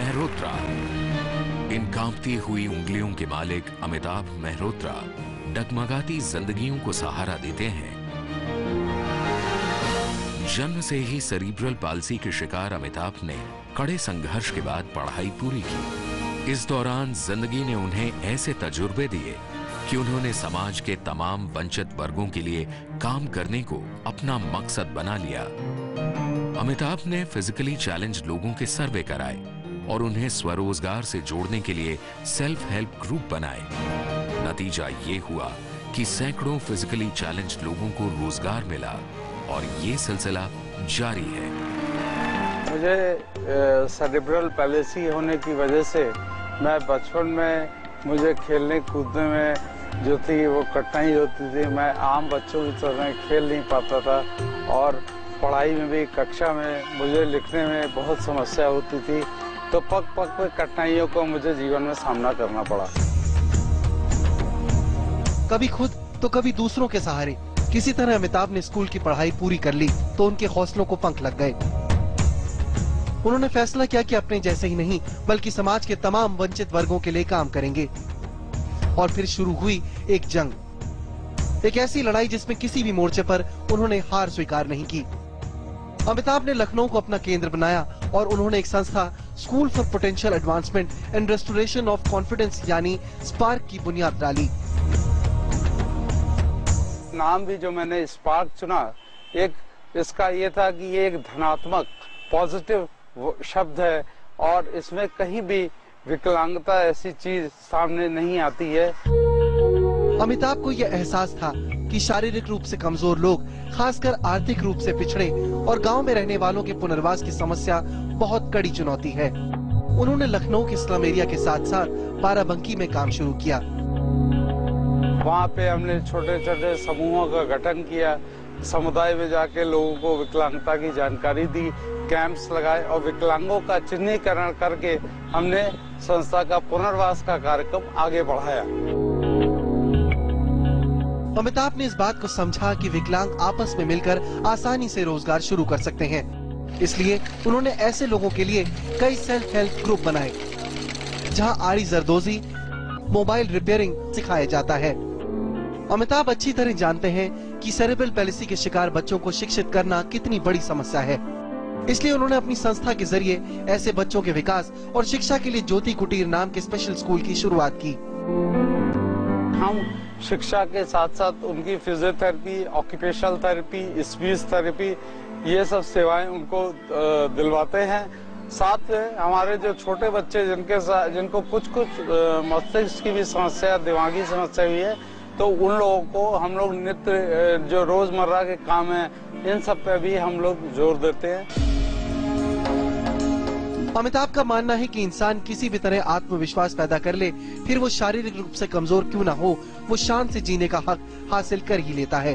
मेहरोत्रा। इन कांपती हुई उंगलियों के मालिक अमिताभ मेहरोत्रा डगमगाती जिंदगियों को सहारा देते हैं। जन्म से ही सेरिब्रल पाल्सी के शिकार अमिताभ ने कड़े संघर्ष के बाद पढ़ाई पूरी की। इस दौरान जिंदगी ने उन्हें ऐसे तजुर्बे दिए कि उन्होंने समाज के तमाम वंचित वर्गों के लिए काम करने को अपना मकसद बना लिया। अमिताभ ने फिजिकली चैलेंज लोगों के सर्वे कराए और उन्हें स्वरोजगार से जोड़ने के लिए सेल्फ हेल्प ग्रुप बनाए। नतीजा ये हुआ कि सैकड़ों फिजिकली चैलेंज लोगों को रोजगार मिला और ये सिलसिला जारी है। मुझे सेरिब्रल पैलेसी होने की वजह से मैं बचपन में मुझे खेलने कूदने में जो थी वो कठिनाई होती थी। मैं आम बच्चों की तरह खेल नहीं पाता था और पढ़ाई में भी कक्षा में मुझे लिखने में बहुत समस्या होती थी। तो पग पग पे कठिनाइयों को मुझे जीवन में सामना करना पड़ा। कभी खुद तो कभी दूसरों के सहारे किसी तरह अमिताभ ने स्कूल की पढ़ाई पूरी कर ली तो उनके हौसलों को पंख लग गए। उन्होंने फैसला किया कि अपने जैसे ही नहीं बल्कि समाज के तमाम वंचित वर्गों के लिए काम करेंगे। और फिर शुरू हुई एक जंग, एक ऐसी लड़ाई जिसमें किसी भी मोर्चे पर उन्होंने हार स्वीकार नहीं की। अमिताभ ने लखनऊ को अपना केंद्र बनाया और उन्होंने एक संस्था school for potential advancement and restoration of confidence यानी स्पार्क की बुनियाद डाली। नाम भी जो मैंने स्पार्क चुना, एक इसका ये था कि ये एक धनात्मक पॉजिटिव शब्द है और इसमें कहीं भी विकलांगता ऐसी चीज सामने नहीं आती है। अमिताभ को यह एहसास था कि शारीरिक रूप से कमजोर लोग, खासकर आर्थिक रूप से पिछड़े और गांव में रहने वालों के पुनर्वास की समस्या बहुत कड़ी चुनौती है। उन्होंने लखनऊ के स्लम एरिया के साथ साथ बाराबंकी में काम शुरू किया। वहाँ पे हमने छोटे छोटे समूहों का गठन किया, समुदाय में जाके लोगों को विकलांगता की जानकारी दी, कैंप्स लगाए और विकलांगों का चिन्हीकरण करके हमने संस्था का पुनर्वास का कार्यक्रम आगे बढ़ाया। अमिताभ ने इस बात को समझा कि विकलांग आपस में मिलकर आसानी से रोजगार शुरू कर सकते हैं। इसलिए उन्होंने ऐसे लोगों के लिए कई सेल्फ हेल्प ग्रुप बनाए जहां आड़ी जरदोजी, मोबाइल रिपेयरिंग सिखाया जाता है। अमिताभ अच्छी तरह जानते हैं कि सेरेब्रल पैलिसी के शिकार बच्चों को शिक्षित करना कितनी बड़ी समस्या है। इसलिए उन्होंने अपनी संस्था के जरिए ऐसे बच्चों के विकास और शिक्षा के लिए ज्योति कुटीर नाम के स्पेशल स्कूल की शुरुआत की। हम शिक्षा के साथ साथ उनकी physiotherapy, occupational therapy, speech therapy, ये सब सेवाएं उनको दिलवाते हैं। साथ में हमारे जो छोटे बच्चे जिनको कुछ मस्तिष्क की भी समस्या, दिमागी समस्या हुई है, तो उन लोगों को हम लोग नित्य जो रोजमर्रा के काम है इन सब पे भी हम लोग जोर देते हैं। अमिताभ का मानना है कि इंसान किसी भी तरह आत्मविश्वास पैदा कर ले, फिर वो शारीरिक रूप से कमजोर क्यों ना हो, वो शान से जीने का हक हासिल कर ही लेता है।